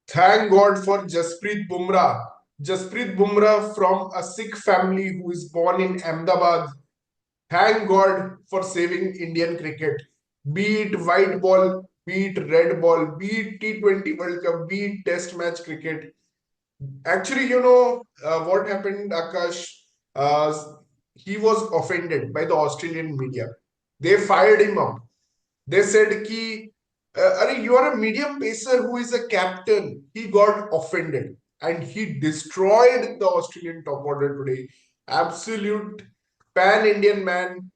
Thank God for Jasprit Bumrah. Jasprit Bumrah from a Sikh family who is born in Ahmedabad. Thank God for saving Indian cricket. Be it white ball, be it red ball, be it T20 World Cup, be it Test match cricket. Actually, what happened, Akash? Uh, he was offended by the Australian media. They fired him up. They said ki, you are a medium pacer who is a captain. He got offended and he destroyed the Australian top order today. Absolute pan-Indian man,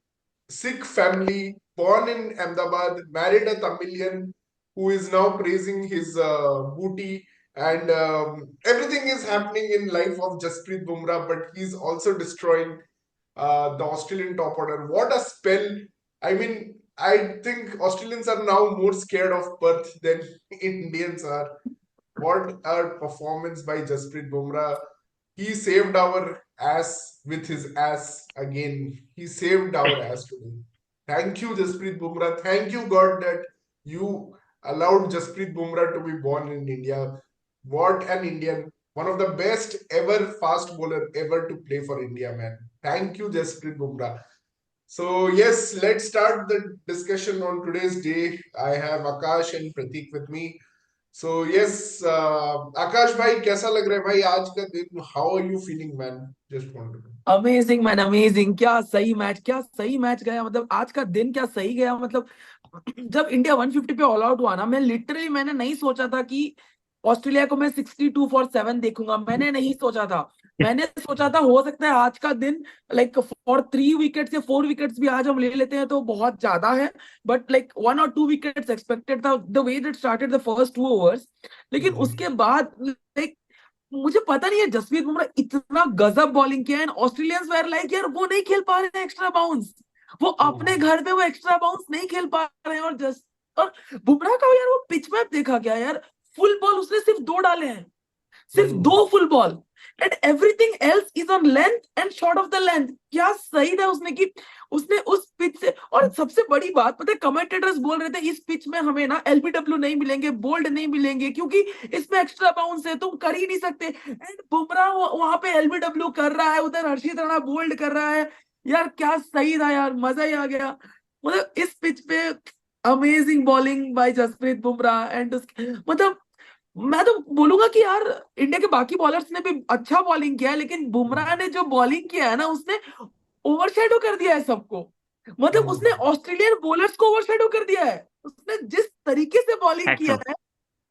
Sikh family, born in Ahmedabad, married a Tamilian who is now praising his booty. And everything is happening in life of Jasprit Bumrah, but he's also destroying the Australian top order. What a spell! I mean, I think Australians are now more scared of Perth than Indians are. What a performance by Jasprit Bumrah. He saved our ass with his ass again. He saved our ass today. Thank you, Jasprit Bumrah. Thank you, God, that you allowed Jasprit Bumrah to be born in India. What an Indian. One of the best ever fast bowler ever to play for India, man. Thank you, Jasprit Bumrah. So, yes, let's start the discussion on today's day. I have Akash and Pratik with me. So, yes, Akash bhai, कैसा लग रहा है भाई आज का दिन? How are you feeling, man? Just want to know. Amazing man amazing. क्या सही मैच गया। मतलब आज का दिन क्या सही गया। मतलब जब इंडिया 150 पे ऑल आउट हुआ ना, मैंने नहीं सोचा था कि ऑस्ट्रेलिया को मैं 62 फॉर 7 देखूंगा। मैंने नहीं सोचा था। मैंने सोचा था हो सकता है आज का दिन लाइक फॉर 3 विकेट्स या 4 विकेट्स भी आज हम ले लेते हैं तो बहुत ज्यादा है। बट लाइक 1 और 2 विकेट्स एक्सपेक्टेड था the way that started the first 2 overs. लेकिन हम्म, उसके बाद लाइक मुझे पता नहीं है जसप्रीत बुमराह इतना गजब बॉलिंग किया है। ऑस्ट्रेलियंस वेर लाइक यार वो नहीं खेल पा रहे हैं एक्स्ट्रा बाउंस। वो अपने हम्म, घर पे वो एक्स्ट्रा बाउंस नहीं खेल पा रहे हैं। और बुमराह का यार वो पिच मैप देखा क्या यार। फुल बॉल उसने सिर्फ 2 डाले हैं। सिर्फ हम्म, 2 full ball and everything else is on length and short of the length. क्या सही था उसने कि उसने उस पिच से। और सबसे बड़ी बात पता है कमेंटेटर्स बोल रहे थे इस पिच में हमें ना एलबीडब्ल्यू नहीं मिलेंगे, बोल्ड नहीं मिलेंगे क्योंकि इसमें एक्स्ट्रा बाउंस है, तुम कर ही नहीं सकते। एंड बुमराह वहां पे एलबीडब्ल्यू कर रहा है, उधर हर्षित राणा बोल्ड कर रहा है। यार क्या सही था यार, मजा ही आ गया। मतलब इस पिच पे amazing bowling by Jasprit Bumrah and मतलब मैं तो बोलूंगा कि यार इंडिया के बाकी बॉलर्स ने भी अच्छा बॉलिंग किया है, लेकिन बुमराह ने जो बॉलिंग किया है ना उसने ओवरशैडो कर दिया है सबको। मतलब उसने हम्म, ऑस्ट्रेलियन बॉलर्स को ओवरशैडो कर दिया है। उसने जिस तरीके से बॉलिंग हैट्स किया ऑफ। है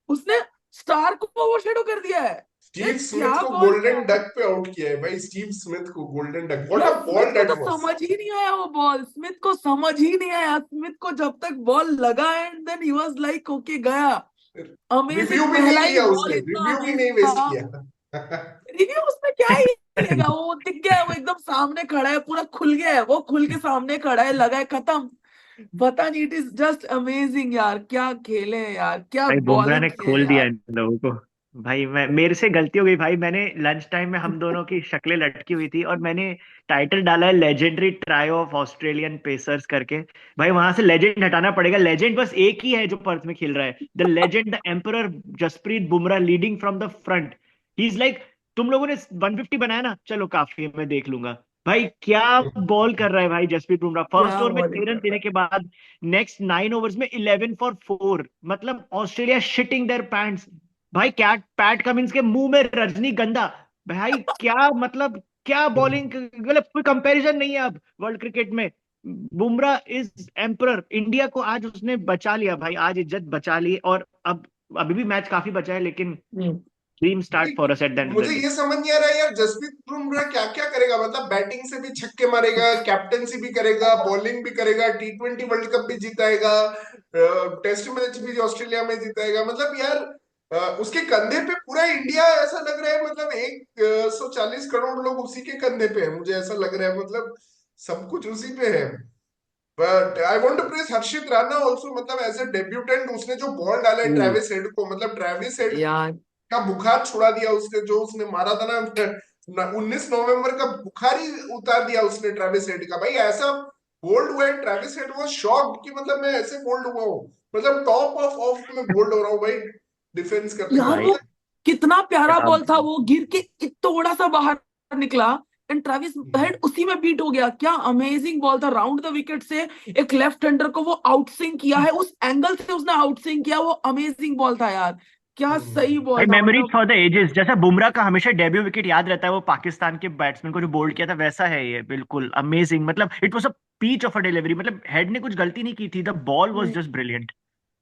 उसने स्टार को ओवरशैडो कर दिया है। यार स्टीव स्मिथ क्या को बॉल किया गोल्डन है। डक पे आउट किया है भाई। स्टीव स्मिथ को गोल्डन डक, व्हाट यार अ स्मिथ बॉल को दैट तो वाज। समझ ही नहीं आया वो बॉल। स्मिथ को समझ ही नहीं आया। स्मिथ को जब तक बॉल लगा and then he was like okay गया। रिव्यू अमेजिंग भी नहीं पहला ही लिया बॉल उसने, इतना रिव्यू भी नहीं अमेजिंग वेस्ट था। किया। रिव्यू उसमें क्या ही लेगा, वो दिख गया है, वो एकदम सामने खड़ा है, पूरा खुल गया है, वो खुल के सामने खड़ा है, लगा है, खत्म। पता नहीं, इट इज जस्ट अमेजिंग यार। क्या खेले हैं यार, क्या भाई बुमराह बॉलिंग ने किए हैं खोल दिया यार। इन लोगों को। भाई मैं मेरे से गलती हो गई भाई। मैंने लंच टाइम में हम दोनों की शक्लें लटकी हुई थी और मैंने टाइटल डाला है legendary trio of Australian pacers करके। भाई वहां से लेजेंड हटाना पड़ेगा। लेजेंड बस एक ही है जो पर्थ में खेल रहा है, the legend the emperor Jasprit Bumrah leading from the front. He is like तुम लोगों ने 150 बनाया ना, चलो काफी है, मैं देख लूंगा। भाई क्या बॉल कर रहा है भाई जसप्रीत बुमराह। फर्स्ट क्या ओवर में बॉलिंग 6 रन कर रहा देने के बाद नेक्स्ट 9 ओवर्स में 11 फॉर 4। मतलब ऑस्ट्रेलिया शिटिंग देयर पैंट्स। भाई कैट पैट कमिंस के मुंह में रजनीगंधा। भाई क्या मतलब, क्या बॉलिंग। मतलब कोई कंपैरिजन नहीं है अब वर्ल्ड क्रिकेट में। Bumrah is emperor. इंडिया को आज उसने बचा लिया भाई, आज इज्जत बचा ली। और अब अभी भी मैच काफी बचा है, लेकिन है। ड्रीम स्टार्ट मुझे for us at the end of मुझे द डे। ये समझ नहीं आ रहा है यार, जसप्रीत बुमराह क्या क्या करेगा। मतलब बैटिंग से भी छक्के मारेगा, कैप्टनसी भी करेगा, बॉलिंग भी करेगा, T20 वर्ल्ड कप भी जीताएगा, टेस्ट मैच भी ऑस्ट्रेलिया में जीताएगा। मतलब यार उसके कंधे पे पूरा इंडिया ऐसा लग रहा है। मतलब 140 करोड़ लोग उसी के कंधे पे है, मुझे ऐसा लग रहा है। मतलब सब कुछ उसी पे है। But I want to praise Harshit Rana also. मतलब एज ए डेब्यूटेंट उसने जो बॉल डाला है हम्म। ट्रेविस हेड को, मतलब ट्रेविस हेड यार का बुखार छुड़ा दिया उसने। जो उसने मारा था ना 19 नवंबर का, बुखार ही उतार दिया उसने ट्रेविस हेड का। भाई ऐसा बोल्ड हुआ है ट्रेविस हेड, वो शॉक्ड कि मतलब मैं ऐसे बोल्ड हुआ हूँ। मतलब टॉप ऑफ में बोल्ड हो रहा हूँ भाई, डिफेंस करते यार हुए भाई वो मतलब। कितना प्यारा क्या बॉल था वो, गिर के थोड़ा सा बाहर निकला एंड ट्रेविस हेड उसी में बीट हो गया। क्या अमेजिंग बॉल था, राउंड द विकेट से एक लेफ्ट हैंडर को वो आउट स्विंग किया है, उस एंगल से उसने आउट स्विंग किया, वो अमेजिंग बॉल था यार, क्या सही भाई, बॉल था मेमोरीज मतलब। For the ages. जैसा बुमराह का हमेशा डेब्यू विकेट याद रहता है, वो पाकिस्तान के बैट्समैन को जो बोल्ड किया था, वैसा है ये बिल्कुल अमेजिंग। मतलब it was a peach of a delivery, मतलब हेड ने कुछ गलती नहीं की थी, the ball was just brilliant.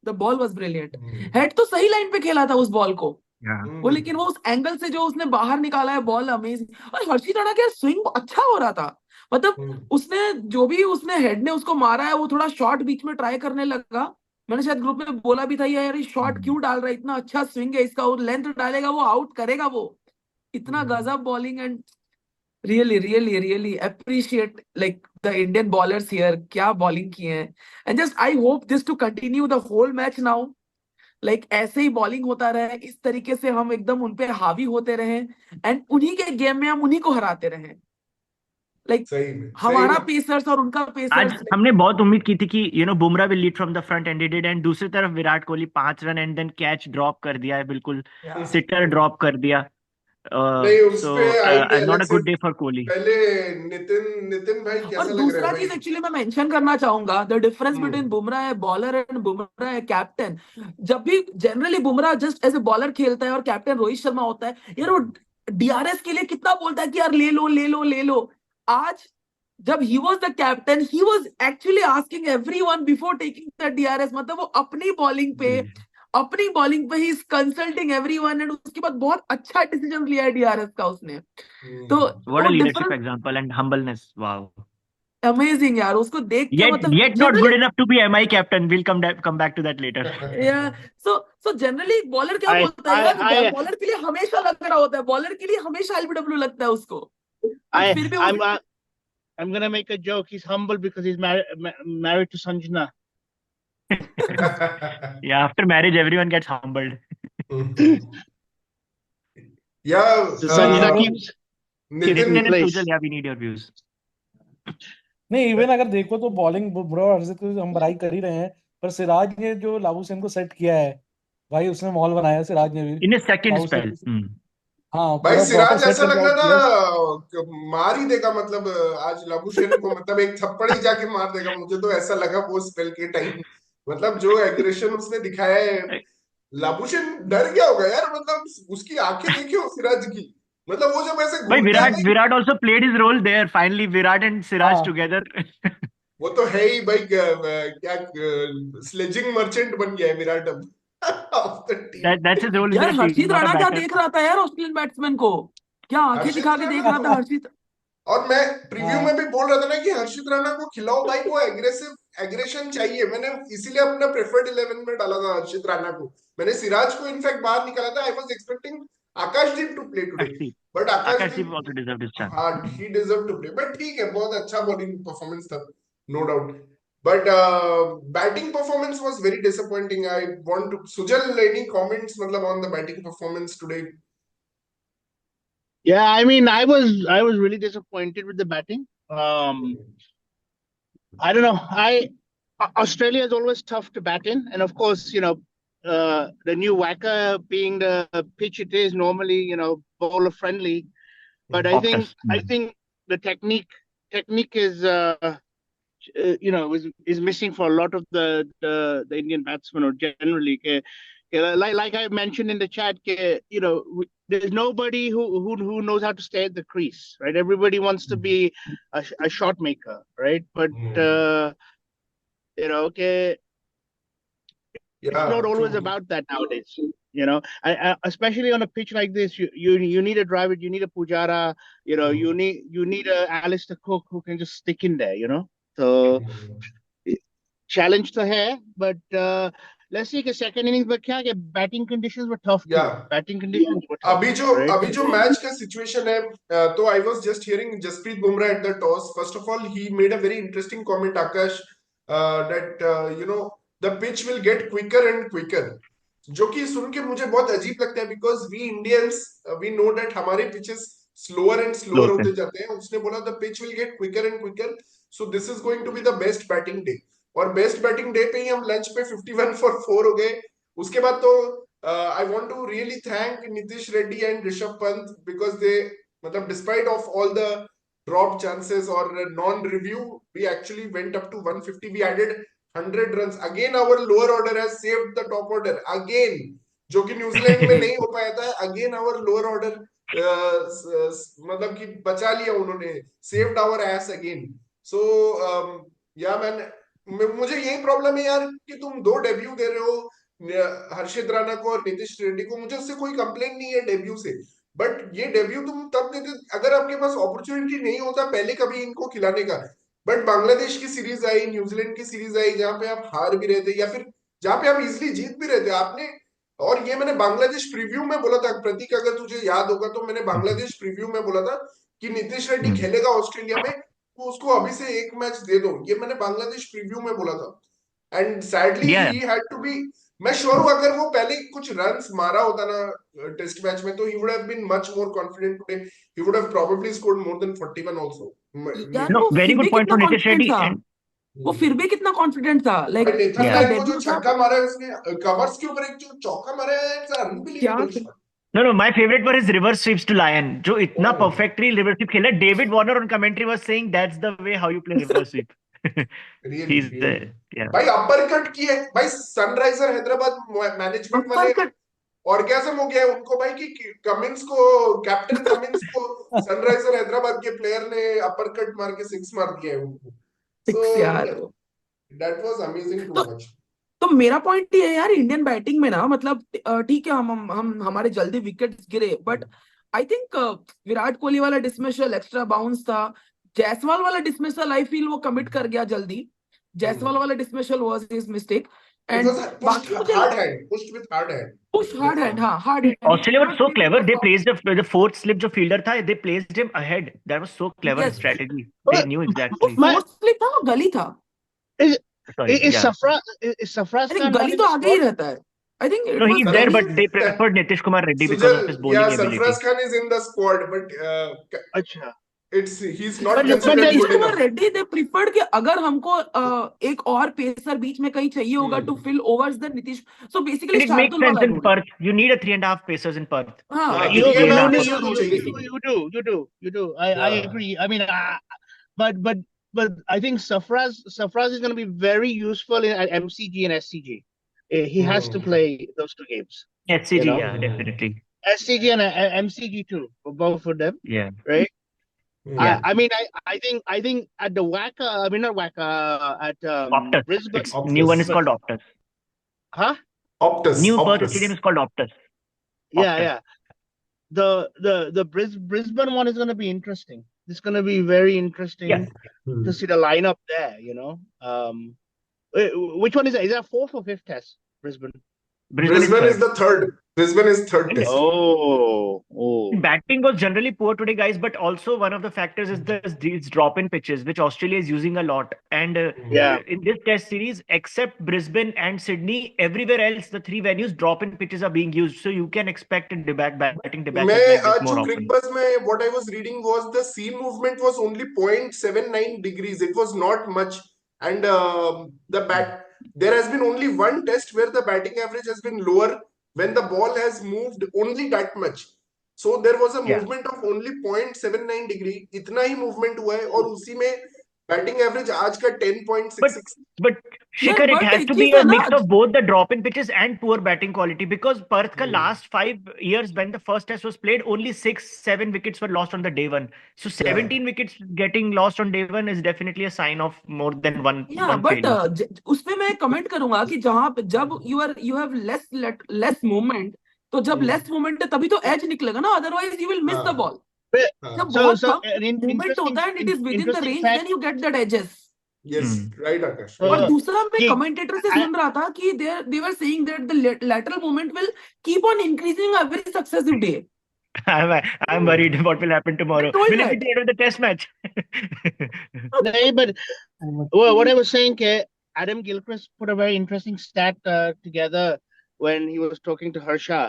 The ball was brilliant, Head तो सही लाइन पे खेला था उस बॉल को वो, लेकिन वो उस एंगल से जो उसने बाहर निकाला है बॉल, अमेजिंग। और हर्षित राणा का स्विंग अच्छा हो रहा था, मतलब उसने जो भी उसने हेड ने उसको मारा है, वो थोड़ा शॉट बीच में ट्राई करने लगा। मैंने शायद ग्रुप में बोला भी था यार ये शॉट क्यों डाल रहा है, इतना अच्छा स्विंग है इसका, वो लेंथ डालेगा वो आउट करेगा वो, इतना गजब bowling. And really really really appreciate like the Indian bowlers here, क्या बॉलिंग किए हैं। And just I hope this to continue the whole match now, like ऐसे ही बॉलिंग होता रहे, इस तरीके से हम एकदम उनपे हावी होते रहे एंड उन्हीं के गेम में हम उन्हीं को हराते रहे, लाइक सही हमारा में। पेसर्स और उनका आज पेसर्स। हमने बहुत उम्मीद की थी कि Bumrah will lead from the front and he did, and दूसरी तरफ Virat Kohli 5 run and then catch drop कर दिया है, बिल्कुल सिटर ड्रॉप कर दिया। नहीं, उस सो पे आएंगे अलग नॉट अ से। Good day for Kohli. पहले नितिन नितिन भाई और कैसा लग रहा है दूसरा भाई? चीज एक्चुअली मैं मेंशन करना चाहूंगा, the difference between hmm Bumrah है बॉलर एंड बुमराह है कैप्टन। जब भी generally Bumrah just as a bowler खेलता है और कैप्टन रोहित शर्मा होता है यार, वो डीआरएस के लिए कितना बोलता है कि यार ले लो ले लो ले लो। आज जब he was the captain, he was actually asking everyone before taking the DRS, मतलब वो अपनी बॉलिंग पे he is consulting everyone, and उसके बाद बहुत अच्छा डिसीजन लिया है डीआरएस का उसने। तो व्हाट वो a leadership difference example and humbleness, wow. Amazing यार, उसको देख के Yet, मतलब yet not generally, good enough to be MI captain. We'll come back to that later. या सो जनरली बॉलर क्या I बोलता है I यार, I बॉलर के लिए हमेशा लग रहा होता है, बॉलर के लिए हमेशा एलबीडब्ल्यू लगता है उसको, बट I फिर भी I'm उस I'm gonna make a joke. He's humble because he's married to Sanjana. Yeah, after marriage, everyone gets humbled. या So नहीं Sanjana even keeps me Nitin, in Nitin and place. Sujal, yeah, we need your views. नहीं even अगर देखो तो bowling Bumrah और हर्षित को हम बड़ाई कर ही रहे हैं, पर सिराज ने जो लाबुसैन को सेट किया है, भाई उसने माहौल बनाया सिराज ने भी। In his second लाबुसैन spell. को हाँ भाई पूरा प्रॉपर सिराज सेट ऐसा करके लग रहा आउट किया। था कि मार ही देगा, मतलब आज लाबुशेन को, मतलब एक थप्पड़ ही जाके मार देगा, मुझे तो ऐसा लगा वो स्पेल के टाइम। मतलब जो एग्रेशन उसने दिखाया है, लाबुशेन डर गया होगा यार, मतलब उसकी आंखें देखियो सिराज की, मतलब वो जब ऐसे भाई, घूरता है भाई। Virat also played his role there. Finally, Virat and Siraj हाँ together. वो तो है ही भाई, क्या स्लेजिंग मर्चेंट बन गया है विराट अब of the team. That's his role in यार the team, Harshit not a Rana क्या batter. देख रहा था यार ऑस्ट्रेलियन बैट्समैन को, क्या आंखें हर्षित दिखा के देख राणा रहा था को, हर्षित। और मैं प्रीव्यू हाँ में भी बोल रहा था ना कि हर्षित राणा को खिलाओ भाई, वो एग्रेसिव एग्रेशन चाहिए, मैंने इसीलिए अपना प्रेफर्ड 11 में डाला था हर्षित राणा को। मैंने सिराज को इनफैक्ट बाहर निकाला था, I was expecting Akashdeep to play today, Akashdeep. But Akashdeep Akashdeep, also deserved his chance. हाँ he deserve to play, but ठीक है, बहुत अच्छा बॉलिंग परफॉर्मेंस था, no doubt. But batting performance was very disappointing. I want to, Sujal, any comments मतलब on the batting performance today? Yeah, I mean, I was really disappointed with the batting. I don't know. Australia is always tough to bat in, and of course, the new Wacker being the pitch it is normally, bowler friendly. But I think Optus. I think the technique is is missing for a lot of the Indian batsmen or generally. Like I mentioned in the chat, there's nobody who knows how to stay at the crease, right? Everybody wants to be a shot maker, right? But okay, it's Yeah, not always true. about that nowadays. Especially on a pitch like this, you need a driver, you need a Pujara, you need a Alistair Cook who can just stick in there, So challenge तो है, but let's see कि second innings में क्या कि batting conditions were tough too. Yeah. Batting conditions were tough, right? अभी जो match का situation है, तो I was just hearing Jasprit Bumrah at the toss, first of all he made a very interesting comment, Akash, that the pitch will get quicker and quicker, जो कि सुन के मुझे बहुत अजीब लगता है, because we Indians, we know that हमारे pitches slower and slower Slow होते spin. जाते हैं। उसने बोला the pitch will get quicker and quicker, so this is going to be the best batting day. और बेस्ट बैटिंग डे पे ही हम lunch पे 51 फॉर 4 हो गए। उसके बाद तो I want to really thank Nitish Reddy and Rishabh Pant because they, despite of all the drop chances or non-review, we actually went up to 150. We added 100 runs. Again, our lower order has saved the top order. Again, जो कि New Zealand में नहीं हो पाया था. Again, our lower order कि बचा लिया उन्होंने. Saved our ass again. So, yeah, man. मुझे यही प्रॉब्लम है यार कि तुम 2 डेब्यू दे रहे हो हर्षित राणा को और नीतीश रेड्डी को. मुझे उससे कोई कंप्लेन नहीं है डेब्यू से, बट ये डेब्यू तुम तब देते अगर आपके पास अपॉर्चुनिटी नहीं होता पहले कभी इनको खिलाने का. बट बांग्लादेश की सीरीज आई, न्यूजीलैंड की सीरीज आई जहां पे आप हार भी रहे थे या फिर जहां पे आप इजिली जीत भी रहे थे आपने. और ये मैंने बांग्लादेश प्रीव्यू में बोला था प्रतीक, अगर तुझे याद होगा तो मैंने बांग्लादेश प्रीव्यू में बोला था कि नीतीश रेड्डी खेलेगा ऑस्ट्रेलिया में तो उसको अभी से एक मैच दे दो. ये मैंने बांग्लादेश प्रीव्यू में बोला था. And sadly he had to be. मैं श्योर हूं अगर वो पहले कुछ रन्स मारा होता ना टेस्ट मैच में तो he would have been much more confident today. He would have probably scored more than 41 also. यार No, वो very फिर good भी point कितना from Nitish कॉन्फिडेंट Reddy. था. And वो फिर भी कितना कॉन्फिडेंट था. लाइक नीतीश उसका राय को जो डेब्यू था. छक्का मारा है उसने कवर्स के ऊपर एक जो चौका मारा है, इट्स क्या unbelievable shot. no, my favorite were his reverse sweeps to Lion. जो इतना Oh. perfectly reverse sweep खेला. David Warner on commentary was saying that's the way how you play reverse sweep. Really, He's really. yeah. भाई upper cut की है भाई. Sunriser Hyderabad management वाले upper cut orgasm हो गया है उनको भाई कि कमिंस को, कैप्टन कमिंस को सनराइजर हैदराबाद के प्लेयर ने अपर कट मार के 6 मार दिया है उनको. सिक्स यार. दैट वाज अमेजिंग टू तो वॉच. तो मेरा पॉइंट ये है यार इंडियन बैटिंग में ना ठीक है हम हमारे जल्दी विकेट्स गिरे but I think Virat Kohli वाला डिसमिसल एक्स्ट्रा बाउंस था. जायसवाल वाला डिसमिसल आई फील वो कमिट कर गया जल्दी. जायसवाल वाला dismissal was his mistake. It and was बाकी मुझे pushed with hard hand. Push hard hand. हाँ hard hand. Australia was so clever. They placed the fourth slip जो fielder था. They placed him ahead. That was so clever Yes. strategy. They knew वो exactly. Fourth slip था वो गली था. Sorry. Is Yeah. Safraz I think Khan गली not in तो the आगे ही squad? रहता है. I think it No, was he's there, but they preferred Nitish Kumar Reddy because of his Sujal, bowling yeah, ability. Sarfraz Khan is in the squad, but अच्छा. he's not But considered Nitish good Kumar enough. Reddy they preferred कि अगर हमको एक और pacer बीच में कहीं चाहिए होगा to fill overs the Nitish. So basically And it makes Shardul sense वाला in rule. Perth. You need a 3.5 pacers in Perth. हाँ हाँ, At You, least ये you, three and a मैं half. you, आपको you, जरूर you, चाहिए. you do. I Yeah. agree. I mean, but I think Safraz is going to be very useful at MCG and SCG. He has to play those 2 games. SCG, You know? yeah, definitely. SCG and MCG too, for both of them, Yeah. right? Yeah. I mean, I think at the WACA, I mean not WACA, at Optus. Brisbane. It's Optus. new one is called Optus. Huh? Optus. New Perth Optus. Stadium is called Optus. Yeah, Optus. yeah. The Brisbane one is going to be interesting. It's going to be very interesting Yeah. to see the lineup there. You know, which one is that? Is that 4th or 5th test? Brisbane. Brisbane Brisbane is is the third. Brisbane is third test. Oh. Batting was generally poor today, guys, but also one of the factors is these drop-in pitches, which Australia is using a lot. And Yeah. in this test series, except Brisbane and Sydney, everywhere else, the 3 venues, drop-in pitches are being used. So you can expect a batting debate मैं like this more जो often. Cricbuzz में what I was reading was the sea movement was only 0.79 degrees. It was not much, and there has been only one test where the batting average has been lower when the ball has moved only that much. So there was a Yeah. movement of only 0.79 degree. इतना ही movement हुआ है और उसी में batting average आज का 10.66. But Shikhar, it but has एक to be चीज a है ना, mix of both the drop-in pitches and poor batting quality because Perth ka last 5 years when the first test was played, only 6-7 wickets were lost on the day one. So 17 wickets getting lost on day one is definitely a sign of more than one but failure. उसमें मैं comment करूंगा कि जब you have less movement तो जब less movement है तभी तो एज निकलेगा ना, otherwise you will miss the ball. जब बहुत So कम an मूवमेंट होता है and it is with in the interesting range fact. Then you get that edges. Yes, right, Akash. और दूसरा मैं कि- कमेंटेटर से सुन रहा था कि they were saying that the lateral movement will keep on increasing every successive day. I'm worried what will happen tomorrow. I told Will it that. be the end of the test match? No, but what I was saying, Adam Gilchrist put a very interesting stat together when he was talking to Harsha,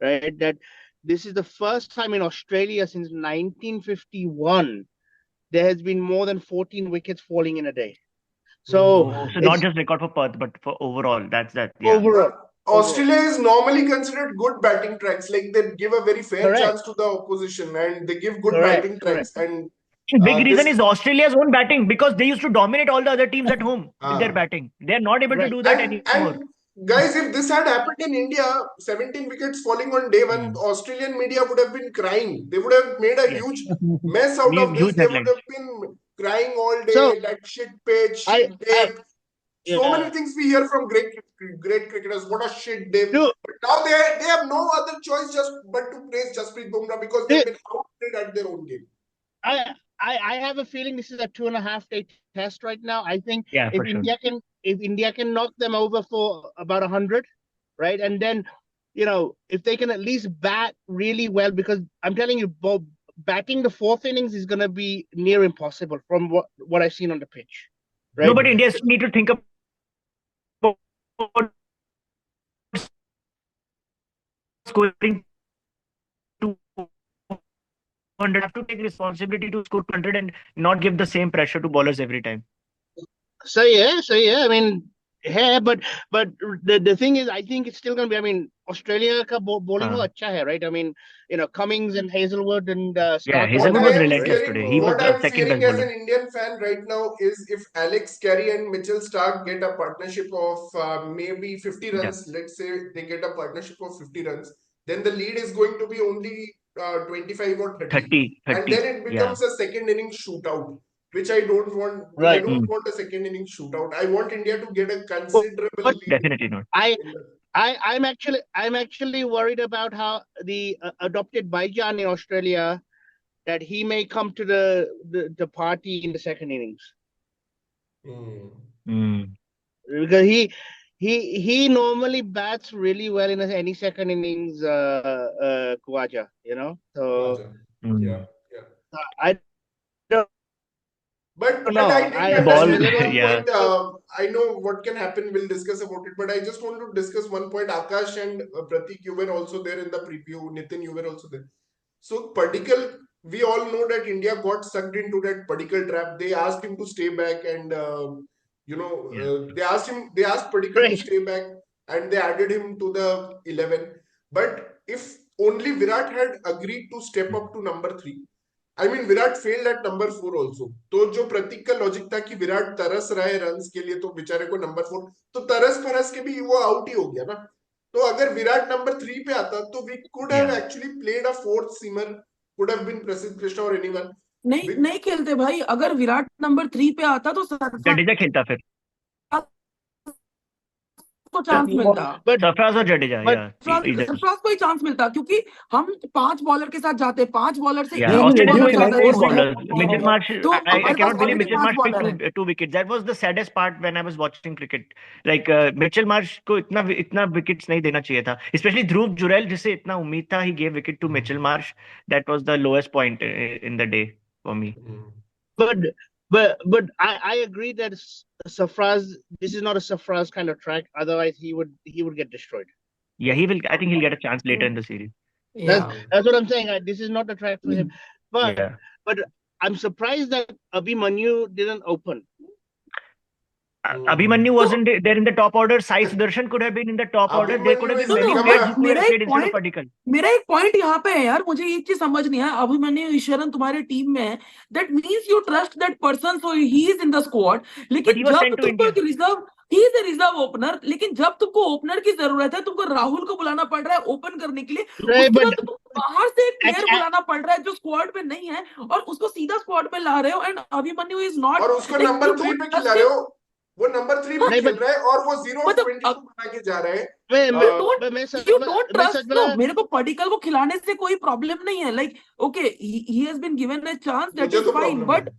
right? That this is the first time in Australia since 1951 there has been more than 14 wickets falling in a day. So So not just record for Perth, but for overall. That's that. Yeah. overall, Australia is normally considered good batting tracks. Like they give a very fair Correct. chance to the opposition, and they give good Correct. batting Correct. tracks. And Big reason this, is Australia's own batting because they used to dominate all the other teams at home with their uh, batting. They're not able to Right. do that and anymore. guys, if this had happened in India, 17 wickets falling on day one, Australian media would have been crying. They would have made a Yes. huge mess out of this. Huge They would headlines. have been crying all day. So That shit pitch, I shit depth. So yeah. many things we hear from great cricketers. What a shit depth. Dude, But now they have no other choice but to praise Jasprit Bumrah because they've been outplayed at their own game. I have a feeling this is a 2.5 day test right now. I think Yeah, for sure. if India can knock them over for about 100, right, and then if they can at least bat really well, because I'm telling you, Bob, batting the fourth innings is going to be near impossible from what I've seen on the pitch. Right? No, but India need to think about scoring 200. Have to take responsibility to score 200 and not give the same pressure to bowlers every time. So yeah. I mean, yeah, but the thing is, I think it's still going to be. I mean, Australia ka bowling wo acha hai, right? I mean, Cummings and Hazelwood and Stark. Hazelwood was relentless today. He was What the I'm second fearing best as bowler. an Indian fan right now is if Alex Carey and Mitchell Stark get a partnership of maybe 50 runs, let's say they get a partnership of 50 runs, then the lead is going to be only 25 or 30. And then it becomes a second innings shootout, which I don't want. Right. I don't want a second innings shootout. I want India to get a considerable lead. Definitely not. I'm actually worried about how the adopted Baijan in Australia, that he may come to the party in the second innings. Because he normally bats really well in any second innings, Khawaja, so Yeah. I don't But know. I didn't I understand one yeah. point. I know what can happen. We'll discuss about it. But I just want to discuss one point. Akash and Pratik, you were also there in the preview. Nitin, you were also there. So Padikkal, we all know that India got sucked into that Padikkal trap. They asked him to stay back, and they asked Padikkal to stay back, and they added him to the 11. But if only Virat had agreed to step up to number 3. I mean, Virat failed at number 4 also. तो जो प्रतीक का logic था कि विराट तरस रहा है runs के लिए, तो बेचारे को नंबर 4, तो तरस परस के भी वो आउट ही हो गया ना. तो अगर विराट नंबर 3 पे आता तो we could have actually played a fourth seamer, could have been Prasidh Krishna और एनीवन. नहीं खेलते भाई. अगर विराट नंबर 3 पे आता तो जडेजा खेलता फिर को चांस मिलता. सरफराज और जडेजा. सरफराज को ही चांस मिलता, क्योंकि हम 5 बॉलर के साथ जाते, 5 बॉलर से Mitchell Marsh, I cannot believe Mitchell Marsh picked 2 wickets. That was the saddest part when I was watching cricket. Like Mitchell Marsh को इतना wickets नहीं देना चाहिए था, especially Dhruv Jurel जिससे इतना उम्मीद था. He gave wicket to Mitchell Marsh. That was the lowest point in the day for me. But I agree that Sarfraz, this is not a Sarfraz kind of track. Otherwise, he would get destroyed. Yeah, he will. I think he'll get a chance later in the series. That's what I'm saying. This is not the track for him. But I'm surprised that Abhimanyu didn't open. Abhimanyu wasn't there in the top order. Sai Sudarshan could have been in the top order. There could have been many players who could have played instead of Padikkal. मेरा एक point यहाँ पे है यार, मुझे एक चीज समझ नहीं है. अभिमन्यु ईश्वरन तुम्हारी टीम में है, that means you trust that person, so he is in the squad. लेकिन जब तुमको reserve, he is a reserve opener, लेकिन जब तुमको ओपनर की जरूरत है, तुमको राहुल को बुलाना पड़ रहा है ओपन करने के लिए. उसके बाद तुमको बाहर से एक प्लेयर बुलाना पड़ रहा है जो स्क्वाड में नहीं है, और उसको सीधा स्क्वाड में ला रहे हो. एंड अभिमन्यु इज नॉट, और उसको नंबर 3 पे खिला रहे हो. वो नंबर 3 पे खेल रहा है और वो 0-22 बना के जा रहे हैं. मेरे को पडिक्कल को खिलाने से कोई प्रॉब्लम नहीं है. Like okay, he has been given a chance, that is fine. But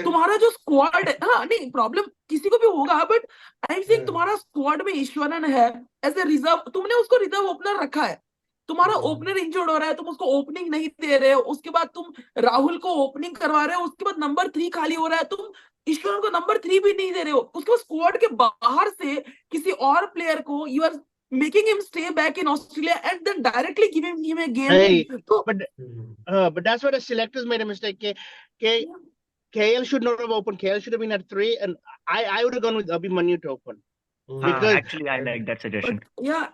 तुम्हारा जो स्क्वाड है, हाँ नहीं प्रॉब्लम किसी को भी होगा, बट आई एम सेइंग तुम्हारा स्क्वाड में ईश्वरन है एज ए रिजर्व. तुमने उसको रिजर्व ओपनर रखा है. तुम्हारा ओपनर इंजर्ड हो रहा है, तुम उसको ओपनिंग नहीं दे रहे हो. उसके बाद तुम राहुल को ओपनिंग करवा रहे हो. उसके बाद नंबर 3 खाली हो रहा है, तुम ईश्वरन को नंबर 3 भी नहीं दे रहे हो. उसके बाद स्क्वाड के बाहर से किसी और प्लेयर को you are making him stay back in Australia and then directly giving him a game. But that's where the selectors made a mistake. KL should not have opened. KL should have been at 3, and I would have gone with Abhimanyu to open. हाँ, because actually I like that suggestion. But yeah,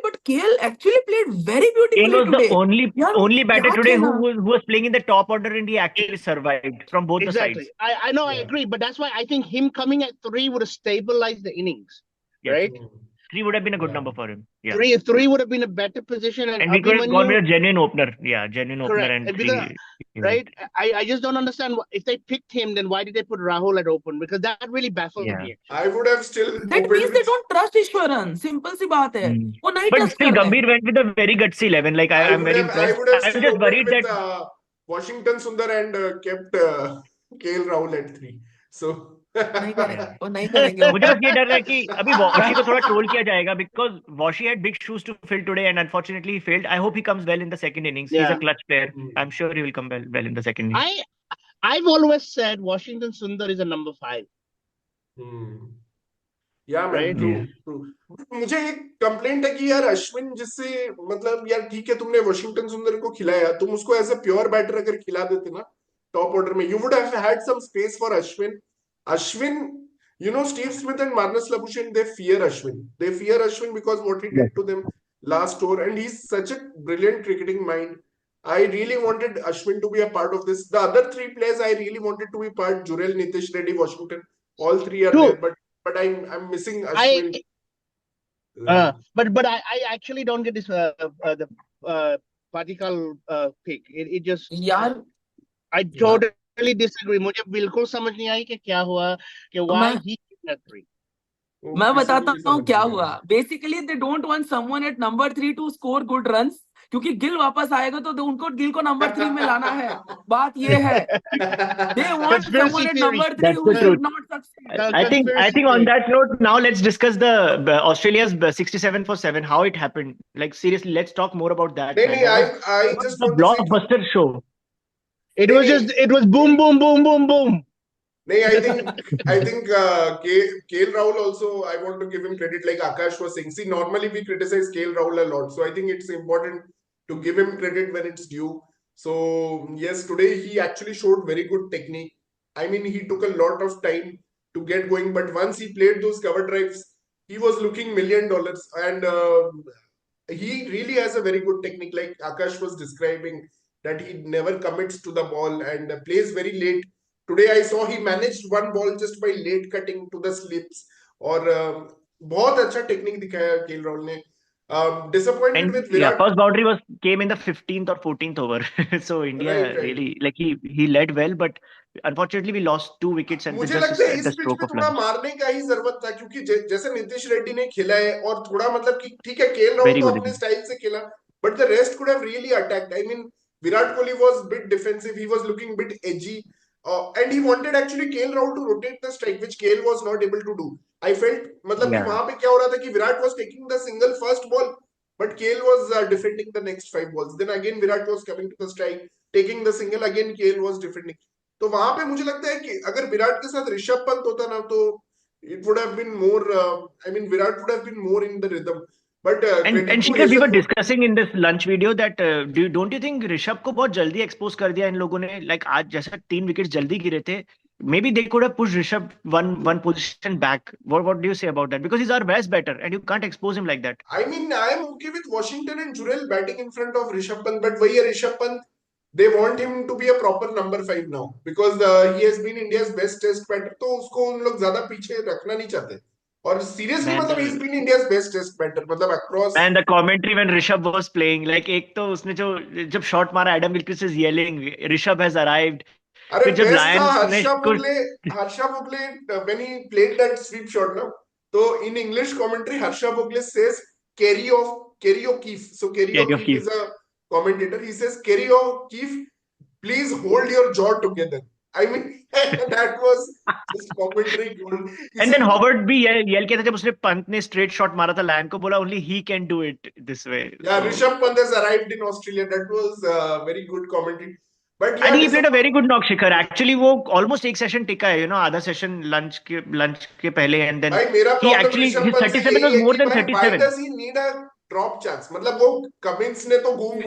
but KL actually played very KL beautifully was the today. यार only batter क्या today who खेला? was playing in the top order, and he actually survived from both the exactly, sides. I know, I Yeah. agree, but that's why I think him coming at 3 would have stabilized the innings, Yes. right? 3 would have been a good Yeah. number for him. Yeah. 3 would have been a better position, and And we could have gone with Abhimanyu, a genuine opener. Yeah, genuine opener correct. and And because, 3. right, I just don't understand if they picked him, then why did they put Rahul at open? Because that really baffles Yeah. me. I would have still That opened means they with. don't trust Ishwaran. Simple सी बात है. वो नहीं But trust still, कर रहे Gambhir हैं. went with a very gutsy 11. Like I I'm would very have. I impressed. would have I'm still just opened worried with that Washington Sundar and kept KL Rahul at 3. So. नहीं करेंगे. वो नहीं करेंगे. मुझे बस ये डर है कि अभी वॉशी को थोड़ा ट्रोल किया जाएगा because Washi had big shoes to fill today and unfortunately he failed. I hope he comes well in the second innings. He's Yeah. a clutch player. Hmm. I'm sure he will come well in the second innings. I've always said Washington Sundar is a number 5. या man Right. True मुझे एक complaint है कि यार अश्विन जिससे मतलब यार ठीक है तुमने वॉशिंगटन सुंदर को खिलाया तुम उसको एज ए प्योर बैटर अगर खिला देते ना टॉप ऑर्डर में you would have had some space for Ashwin you know Steve Smith and Marnus Labuschagne they fear Ashwin because what he did to them last tour and he's such a brilliant cricketing mind. I really wanted Ashwin to be a part of this. The other 3 players I really wanted to be part. Jurel, Nitish Reddy, Washington, all 3 are True. there but I'm missing Ashwin. But I actually don't get this the Patikal pick. It just यार I totally disagree. मुझे बिल्कुल समझ नहीं आई कि क्या हुआ कि why he at 3. मैं किसी को बताता भी हूँ समझ क्या नहीं हुआ. आया। Basically they don't want someone at number 3 to score good runs क्योंकि गिल वापस आएगा तो उनको गिल को नंबर 3 में लाना है. बात ये है. They want Conspiracy someone at theory. number 3 That's who the truth. should not succeed. I think on that note, now let's discuss the Australia's 67 for 7, how it happened. Like seriously, let's talk more about that. नहीं man. नहीं That was I just the want to say कि- blockbuster show. It was just it was boom boom boom boom boom. नहीं I think KL Rahul also I want to give him credit like Akash was saying. See, normally we criticize KL Rahul a lot, so I think it's important to give him credit when it's due. So yes, today he actually showed very good technique. I mean, he took a lot of time to get going, but once he played those cover drives, he was looking $1 million, and he really has a very good technique. Like Akash was describing, that he never commits to the ball and plays very late. Today I saw he managed one ball just by late cutting to the slips. और बहुत अच्छा technique दिखाया KL Rahul ने. Disappointed And with yeah, Virat. first boundary came in the 15th or 14th over. So India Right. really like he led well, but unfortunately we lost 2 wickets at मुझे just लगता है at the इस pitch stroke में of थोड़ा lunch. मारने का ही जरूरत था क्योंकि जैसे नीतीश रेड्डी ने खेला है और थोड़ा मतलब कि ठीक है केएल राहुल Very तो good अपने innings. स्टाइल से खेला but the rest could have really attacked. I mean, Virat Kohli was bit defensive. He was looking bit edgy. And he wanted actually KL Rahul to rotate the strike, which KL was not able to do. I felt मतलब कि Yeah. वहां पे क्या हो रहा था कि Virat was taking the single first ball, but KL was defending the next 5 balls. Then again Virat was coming to the strike, taking the single. Again KL was defending. तो वहां पे मुझे लगता है कि अगर विराट के साथ ऋषभ पंत होता ना तो it would have been more. I mean, Virat would have been more in the rhythm. But And credit to Shikhar, we were Hazelwood. discussing in this lunch video that don't you think Rishabh को बहुत जल्दी expose कर दिया इन लोगों ने? Like आज जैसा 3 wickets जल्दी गिरे थे, maybe they could have pushed Rishabh one position back. What do you say about that? Because he's our best batter and you can't expose him like that. I mean, I am okay with Washington and Jurel batting in front of Rishabh Pant, but वही है Rishabh Pant. They want him to be a proper number 5 now because he has been India's best test batter. तो उसको उन लोग ज्यादा पीछे रखना नहीं चाहते. और seriously Man, मतलब he's been India's best test batter. मतलब across. Man, the commentary when Rishabh was playing, like एक तो उसने जब shot मारा, Adam Gilchrist is yelling, Rishabh has arrived. अरे फिर जब best था Lions ने Harsha Bhogle when he played that sweep shot ना तो in English commentary Harsha Bhogle says Kerry O'Keefe. So Kerry O'Keefe is a commentator. He says Kerry O'Keefe, please hold your jaw together. I mean that was just commentary gold. And then Howard भी yell किया था जब उसने पंत ने straight shot मारा था lion को, बोला only he can do it this way. Yeah, So- Rishabh Pant has arrived in Australia. That was very good commentary. But yeah, And he played a very good knock, Shikhar. Actually, वो almost एक session टिका है, आधा session lunch के पहले, and then भाई मेरा he problem actually Rishabh his Pant से 37 यही was है more कि than भाई why 37. does he need a drop chance? मतलब वो कमिंस ने तो घूम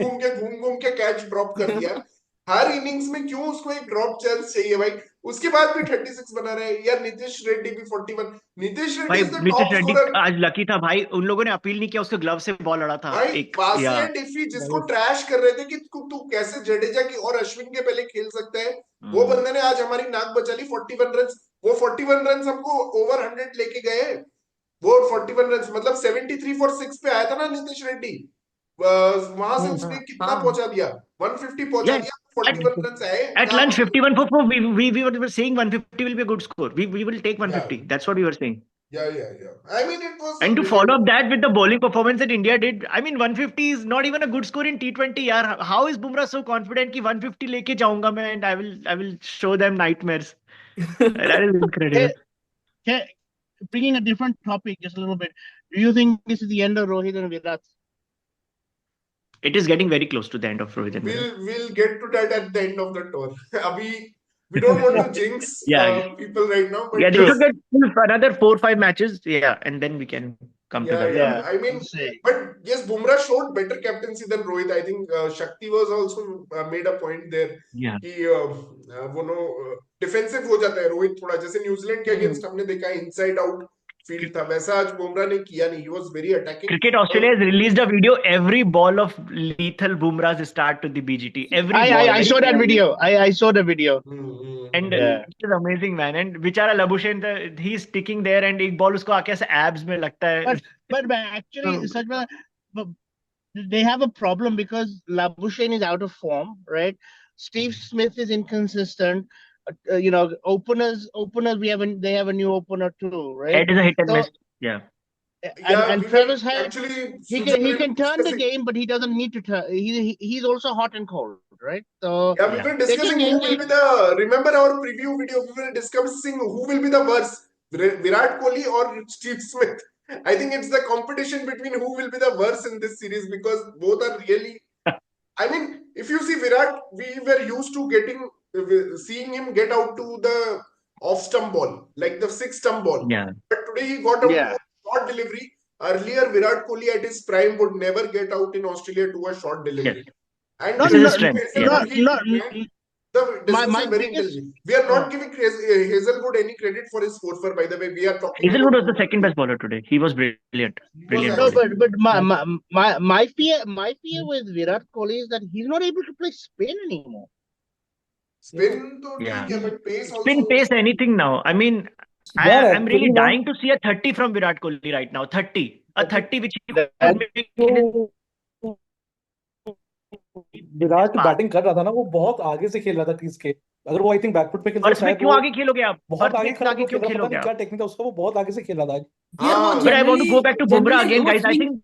घूम के कैच ड्रॉप कर दिया. हर इनिंग्स में क्यों उसको एक ड्रॉप चांस चाहिए भाई? उसके बाद भी 36 बना रहे हैं यार। नीतीश रेड्डी भी 41। नीतीश रेड्डी भाई is the Nitish top Reddy scorer. आज लकी था भाई, उन लोगों ने अपील नहीं किया, उसके ग्लव से बॉल लड़ा था भाई एक बासी या एंड इफी जिसको भाई ट्रैश कर रहे थे कि तू कैसे जडेजा की और अश्विन के पहले खेल सकता है, वो बंदे ने आज हमारी नाक बचा ली। 41 रन, वो 41 रन हमको ओवर 100 लेके गए। वो 41 रन मतलब 73 फॉर 6 पे आया था ना नीतीश रेड्डी। वहां से उसने कितना हाँ पहुंचा दिया? 150 पहुंचा या दिया। 41 रन आए। at कहाँ lunch पहुंचे? 51 for 4 we were saying 150 will be a good score, we will take Yeah, 150, that's what we were saying. yeah. I mean, it was And to really follow up that with the bowling performance that India did, I mean 150 is not even a good score in T20 yaar. How is Bumrah so confident कि 150 लेके जाऊंगा मैं and I will show them nightmares. That is incredible. Okay, bringing a different topic just a little bit. Do you think this is the end of Rohit and Virat? It is getting very close to the end of Rohit and Virat. we'll get to that at the end of the tour. Abhi, we don't want to jinx Yeah, people right now, yeah, but they True. should get another 4 5 matches, yeah, and then we can come to that. Yeah, I mean, let's say. but yes, Bumrah showed better captaincy than Rohit. I think Shakti was also made a point there Yeah. कि वो know defensive हो जाता है रोहित थोड़ा, जैसे New Zealand के against हमने देखा इनसाइड आउट फील्ड था, वैसा आज बुमराह ने किया नहीं। He was very attacking. Cricket Australia has released a video. Every ball of lethal Bumrah's start to the BGT. Every ball. I saw that video. I saw the video. And Yeah. it is amazing, man. And बेचारा Labuschagne, he's sticking there and एक ball उसको आके ऐसे abs में लगता है. But actually, Sajma, but they have a problem because Labuschagne is out of form, right? Steve Smith is inconsistent. Openers. They have a new opener too, right? Head is a hit and So, miss. Yeah. and we Travis were Head, actually he can turn the game, but he doesn't need to turn. He's also hot and cold, right? So Yeah, we were discussing who will be the. Remember our preview video? We were discussing who will be the worst, Virat Kohli or Steve Smith. I think it's the competition between who will be the worst in this series because both are really. I mean, if you see Virat, we were used to seeing him get out to the off stump ball, like the 6 stump ball. Yeah. But today he got out to a short delivery. Earlier, Virat Kohli at his prime would never get out in Australia to a short delivery. Yes. And This is his strength. the business my is very biggest- intelligent. We are not giving Hazelwood any credit for his 4-4. By the way, we are talking. Hazelwood was the second best bowler today. He was brilliant. Brilliant. No, but my fear with Virat Kohli is that he's not able to play spin anymore. Spin, Yeah. but pace also. Spin, pace, anything now. I mean, I'm really dying to see a 30 from Virat Kohli right now. 30. A 30 which he could make in his Virat batting कर रहा था ना, वो बहुत आगे से खेल रहा था क्रीज के। अगर वो आई थिंक बैकफुट पे खेलता और इसमें क्यों आगे खेलोगे आप? बहुत आगे Perfect आगे क्यों पता खेलोगे नहीं क्या आप? टेक्निक था उसका, वो बहुत आगे से खेल रहा था आज। यार वो But I want to go back to Bumrah generally again, वो guys. I swing think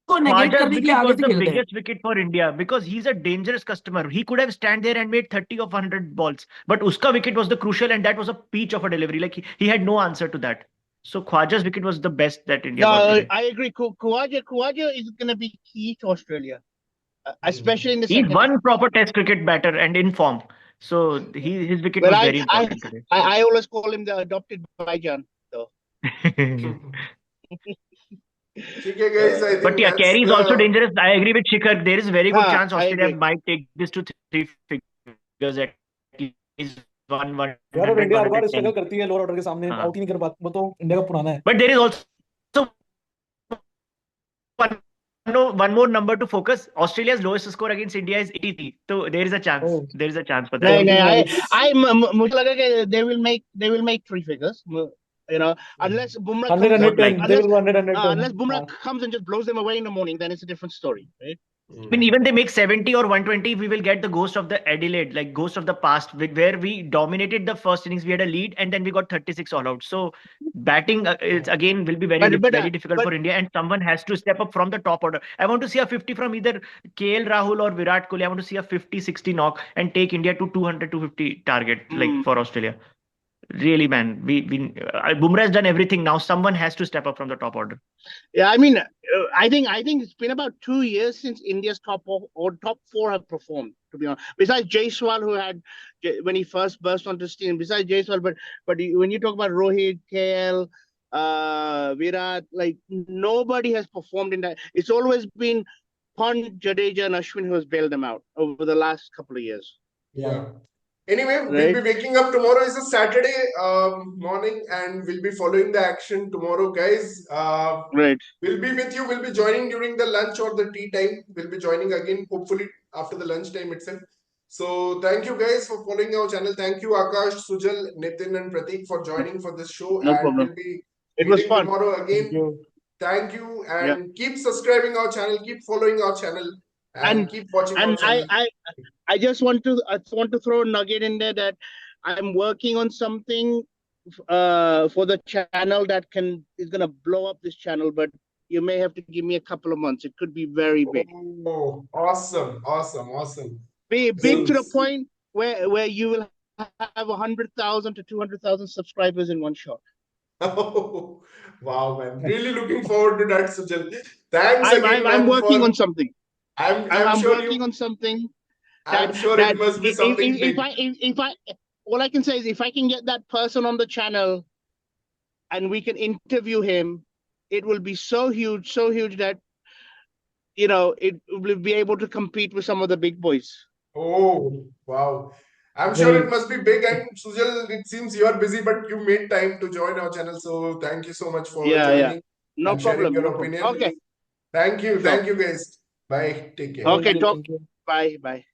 को नेगेट Khwaja's करने के लिए wicket आगे was से the खेलते हैं। biggest wicket for India because he's a dangerous customer. He could have stand there and made 30 of 100 balls, but uska wicket was the crucial and that was a peach of a delivery. Like he had no answer to that. So Khwaja's wicket was the best that India got No, today. I agree. Khawaja is going to be key to Australia, especially in the He's second. one proper Test cricket batter and in form. So his wicket Well, was very important today. I always call him the adopted Baijan, though. Okay, guys, I think But yeah, that's Carey is the- also dangerous. I agree with Shikhar. There is a very good chance I Australia agree. might take this to 3 figures at least 100, यार और India हर बार 110. Struggle करती है lower order के सामने, हाँ. Out ही नहीं कर पाती, वो तो इंडिया का पुराना है। But there is also one more number to focus. Australia's lowest score against India is 83. So there is a chance. Oh. There is a chance for No, that. मुझे लगा कि they will make 3 figures. You know, unless Bumrah 100, comes 110, they will go 100, 110. unless Bumrah comes and just blows them away in the morning, then it's a different story, right? I mean, even they make 70 or 120, we will get the ghost of the Adelaide, like ghost of the past, where we dominated the first innings. We had a lead and then we got 36 all out. So batting is again will be very difficult for India, and someone has to step up from the top order. I want to see a 50 from either KL Rahul or Virat Kohli. I want to see a 50-60 knock and take India to 200-250 target, like for Australia. Really, man, Bumrah has done everything. Now someone has to step up from the top order. Yeah, I mean, I think it's been about 2 years since India's top 4 have performed. To be honest, besides Jaiswal, who had when he first burst onto steam. Besides Jaiswal, but when you talk about Rohit, KL, Virat, like nobody has performed in that. It's always been Pant, Jadeja, and Ashwin who has bailed them out over the last couple of years. Yeah. Anyway, we'll Right. be waking up tomorrow. Is a Saturday morning, and we'll be following the action tomorrow, guys. Right. We'll be with you. We'll be joining during the lunch or the tea time. We'll be joining again, hopefully after the lunch time itself. So thank you guys for following our channel. Thank you, Akash, Sujal, Nitin, and Pratik for joining for this show. No And problem. we'll be It was meeting fun. tomorrow Thank again. you. Thank you, Yeah. and keep subscribing our channel, keep following our channel, and And keep watching our and channel. I just want to throw a nugget in there that I'm working on something for the channel that is gonna blow up this channel, but you may have to give me a couple of months. It could be very big. Oh, awesome, awesome, awesome. Big So, to the point where you will have 100,000 to 200,000 subscribers in one shot. oh, wow, man. Really looking forward to that, Sujal. Thanks again, I'm man, working for on something. I'm sure working on something I'm that sure that it must be something big. if I all I can say is if I can get that person on the channel and we can interview him, it will be so huge that it will be able to compete with some of the big boys. Oh, wow. I'm sure it Great. must be big, and Sujal, it seems you are busy, but you made time to join our channel. So thank you so much for Yeah, joining no and sharing problem, your no problem. opinion. Okay, Thank you. sure. Thank you, guys. Bye. Take care. Okay, Thank you. talk. Thank you. Bye.